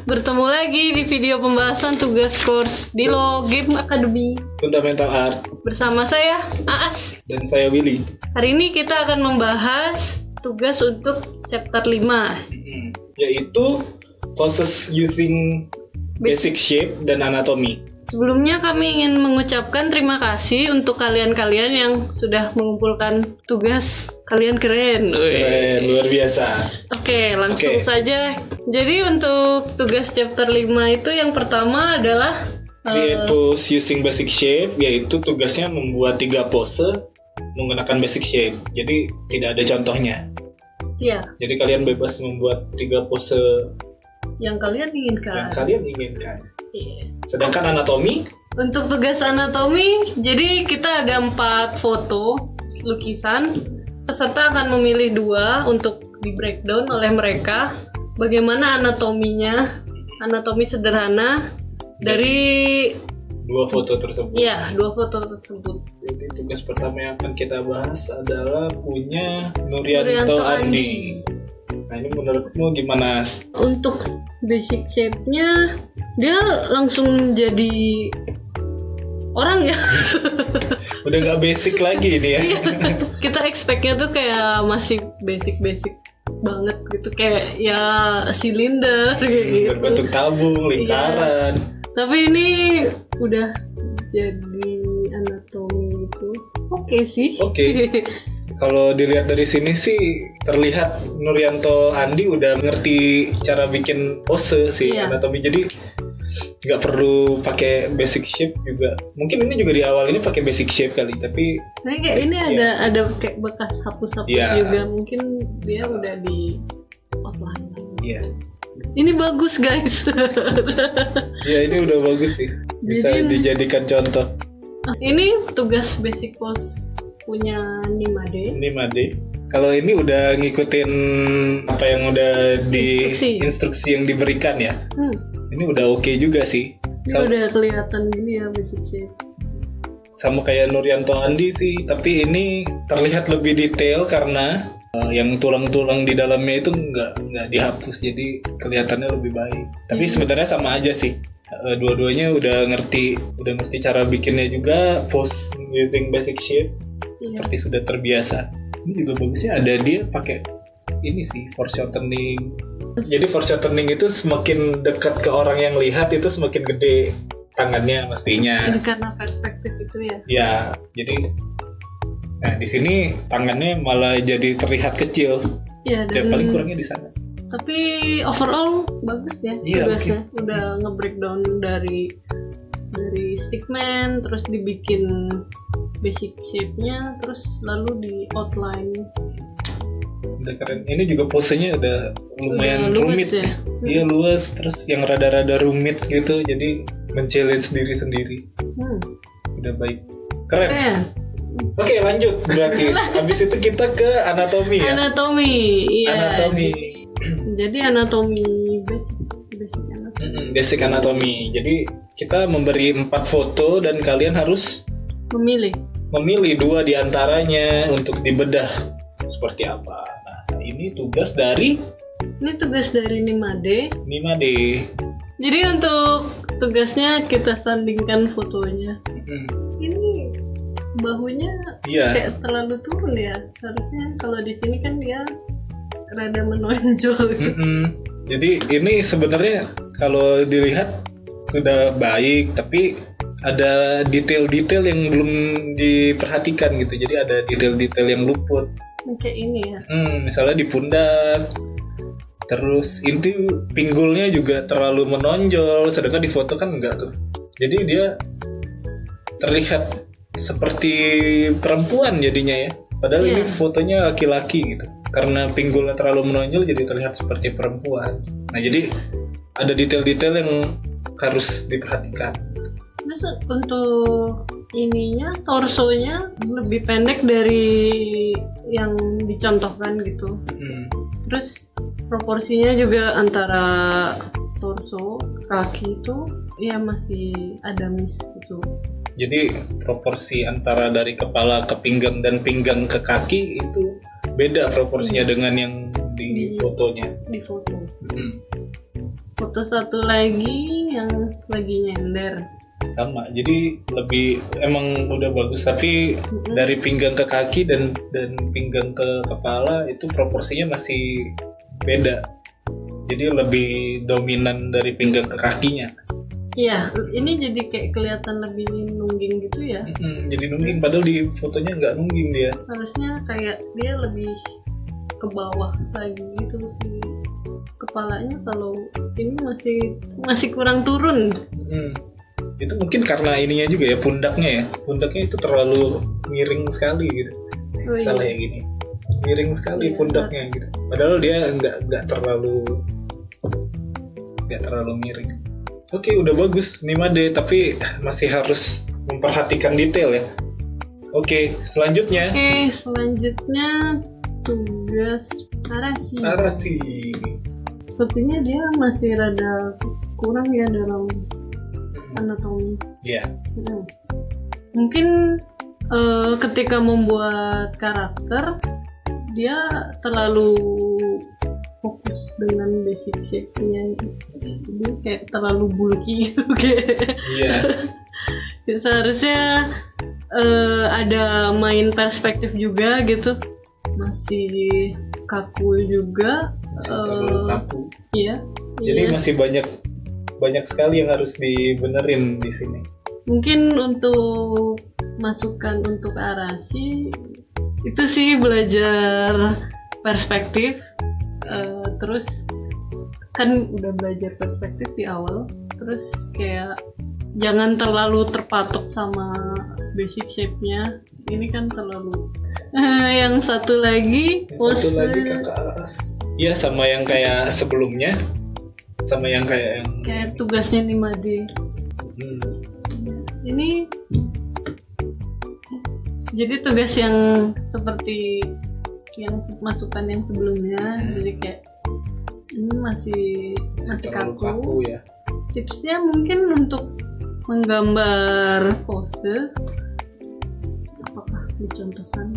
bertemu lagi di video pembahasan tugas course di Game Academy Fundamental Art bersama saya Aas dan saya Willy. Hari ini kita akan membahas tugas untuk chapter 5 yaitu poses using basic shape dan anatomy. Sebelumnya kami ingin mengucapkan terima kasih untuk kalian-kalian yang sudah mengumpulkan tugas. Kalian keren. Keren, luar biasa. Oke, langsung saja. Jadi untuk tugas chapter 5 itu yang pertama adalah create pose using basic shape, yaitu tugasnya membuat 3 pose menggunakan basic shape. Jadi tidak ada contohnya. Ya. Jadi kalian bebas membuat 3 pose yang kalian inginkan. Iya. Sedangkan anatomi? Untuk tugas anatomi, jadi kita ada 4 foto lukisan. Peserta akan memilih 2 untuk di breakdown oleh mereka. Bagaimana anatominya, anatomi sederhana dari 2 foto tersebut. Iya, 2 foto tersebut. Jadi tugas pertama yang akan kita bahas adalah punya Nurianto Andi. Nah, ini menurutmu gimana? Untuk basic shape-nya, dia langsung jadi orang ya. Udah gak basic lagi ini ya. Kita expect-nya tuh kayak masih basic-basic banget gitu. Kayak ya silinder gitu. Berbentuk tabung, lingkaran. Tapi ini udah jadi anatomi itu. Oke sih. Oke. Kalau dilihat dari sini sih terlihat Nurianto Andi udah ngerti cara bikin pose sih anatomi. Jadi nggak perlu pakai basic shape juga. Mungkin ini juga di awal ini pakai basic shape kali, tapi kayak ini ada kayak bekas hapus-hapus juga. Mungkin dia udah di outline. Iya. Ini bagus guys. Iya, ini udah bagus sih. Bisa dijadikan contoh. Ini tugas basic pose punya Nimade. Kalau ini udah ngikutin apa yang udah di instruksi yang diberikan ya. Ini udah oke juga sih. Ini udah kelihatan gini ya basic shape. Sama kayak Nurianto Andi sih, tapi ini terlihat lebih detail karena yang tulang-tulang di dalamnya itu nggak dihapus, jadi kelihatannya lebih baik. Tapi sebenarnya sama aja sih. Dua-duanya udah ngerti cara bikinnya juga, pose using basic shape. Seperti sudah terbiasa. Ini juga bagusnya ada dia pakai ini sih, foreshortening. Jadi foreshortening itu semakin dekat ke orang yang lihat itu semakin gede tangannya mestinya. Ini karena perspektif itu ya. Ya, jadi nah di sini tangannya malah jadi terlihat kecil. Ya, dan paling kurangnya di sana. Tapi overall bagus ya tugasnya. Udah nge-breakdown dari stickman, terus dibikin basic shape-nya, terus lalu di outline. Udah keren. Ini juga posenya udah lumayan rumit ya. Iya, luas, terus yang rada-rada rumit gitu, jadi men-challenge diri sendiri. Udah baik. Keren. Oke, lanjut berarti. Habis itu kita ke anatomi ya. Anatomi. Jadi anatomi basic anatomi. Jadi kita memberi 4 foto dan kalian harus memilih 2 diantaranya untuk dibedah seperti apa. Nah, ini tugas dari Nimade. Jadi untuk tugasnya kita sandingkan fotonya. Ini bahunya kayak terlalu turun ya. Harusnya kalau di sini kan dia rada menonjol. Jadi ini sebenarnya kalau dilihat sudah baik, tapi ada detail-detail yang belum diperhatikan gitu. Jadi ada detail-detail yang luput. Kayak ini ya. Misalnya di pundak. Terus itu pinggulnya juga terlalu menonjol, sedangkan di foto kan enggak tuh. Jadi dia terlihat seperti perempuan jadinya ya. Padahal ini fotonya laki-laki gitu. Karena pinggulnya terlalu menonjol jadi terlihat seperti perempuan. Nah, jadi ada detail-detail yang harus diperhatikan. Terus untuk ininya, torsonya lebih pendek dari yang dicontohkan gitu. Terus proporsinya juga antara torso kaki itu ya masih ada miss gitu. Jadi proporsi antara dari kepala ke pinggang dan pinggang ke kaki itu beda proporsinya dengan yang di fotonya. Di foto. Foto satu lagi yang lagi nyender. Sama, jadi lebih emang udah bagus, tapi dari pinggang ke kaki dan pinggang ke kepala itu proporsinya masih beda. Jadi lebih dominan dari pinggang ke kakinya. Iya, ini jadi kayak kelihatan lebih nungging gitu ya. Jadi nungging, padahal di fotonya nggak nungging dia. Harusnya kayak dia lebih ke bawah lagi gitu sih. Kepalanya kalau ini masih kurang turun. Itu mungkin karena ininya juga ya, pundaknya itu terlalu miring sekali gitu. Salah ya gini, miring sekali pundaknya gitu. Padahal dia nggak terlalu miring. Oke, udah bagus nih Made, tapi masih harus memperhatikan detail ya. Oke, selanjutnya tugas Arasi. Sepertinya dia masih rada kurang ya dalam anatomi. Iya. Mungkin ketika membuat karakter dia terlalu fokus dengan basic shape-nya, jadi kayak terlalu bulky gitu kayak. Iya. Seharusnya ada main perspektif juga gitu. Masih kaku juga. Terlalu kaku. Iya. Jadi masih banyak sekali yang harus dibenerin di sini. Mungkin untuk masukan untuk Arasi itu sih belajar perspektif. Terus kan udah belajar perspektif di awal, terus kayak jangan terlalu terpatok sama basic shape-nya. Ini kan terlalu. Yang satu lagi kakak Aras. Iya, sama yang kayak sebelumnya, sama yang kayak tugasnya Nimade. Ini jadi tugas yang seperti yang masukan yang sebelumnya, jadi kayak ini masih kaku ya. Tipsnya mungkin untuk menggambar pose, apakah dicontohkan?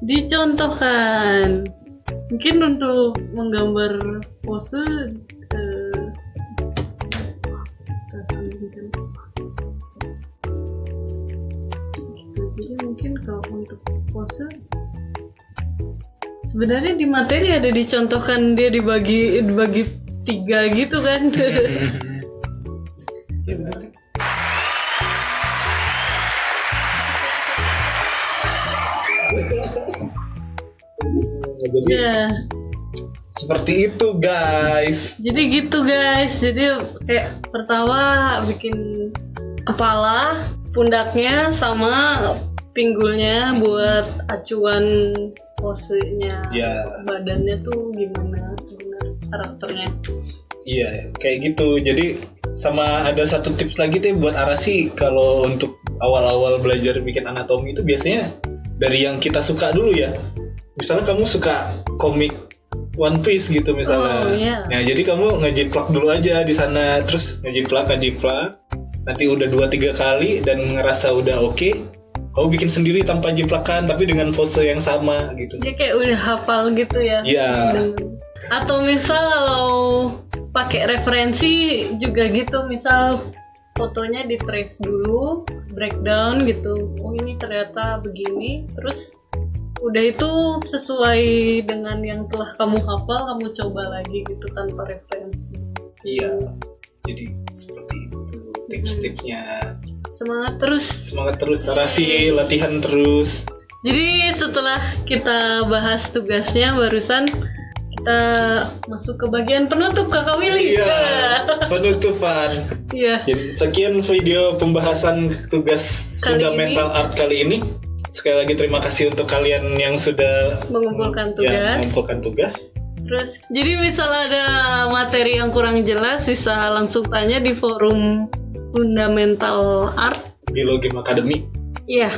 Dicontohkan. Mungkin untuk menggambar pose jadi mungkin kalau untuk pose sebenarnya di materi ada dicontohkan, dia dibagi 3 gitu kan. Iya benar. Jadi seperti itu guys. Jadi kayak pertama bikin kepala, pundaknya sama pinggulnya buat acuan posenya. Badannya tuh gimana sebenarnya karakternya. Iya, kayak gitu. Jadi sama ada satu tips lagi tuh buat Arasi, kalau untuk awal-awal belajar bikin anatomi itu biasanya dari yang kita suka dulu ya. Misalnya kamu suka komik One Piece gitu misalnya. Nah, jadi kamu ngejiplak dulu aja di sana, terus ngejiplak. Nanti udah 2-3 kali dan ngerasa udah oke, kamu bikin sendiri tanpa jiplakan tapi dengan pose yang sama gitu. Dia kayak udah hafal gitu ya. Iya. Atau misal kalau pakai referensi juga gitu, misal fotonya di trace dulu, breakdown gitu. Oh ini ternyata begini, terus udah itu sesuai dengan yang telah kamu hafal, kamu coba lagi gitu tanpa referensi. Iya. Jadi seperti itu tips-tipsnya. Semangat terus Arasi, latihan terus. Jadi setelah kita bahas tugasnya barusan, kita masuk ke bagian penutup Kakak Willy. Iya, penutupan. Iya. Jadi sekian video pembahasan tugas fundamental art kali ini. Sekali lagi terima kasih untuk kalian yang sudah mengumpulkan tugas. Terus, jadi misal ada materi yang kurang jelas, bisa langsung tanya di forum Fundamental Art di Logim Academy. Iya.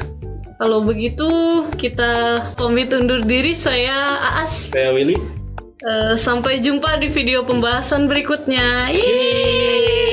Kalau begitu kita pamit undur diri. Saya Aas. Saya Willy. Sampai jumpa di video pembahasan berikutnya. Yeay.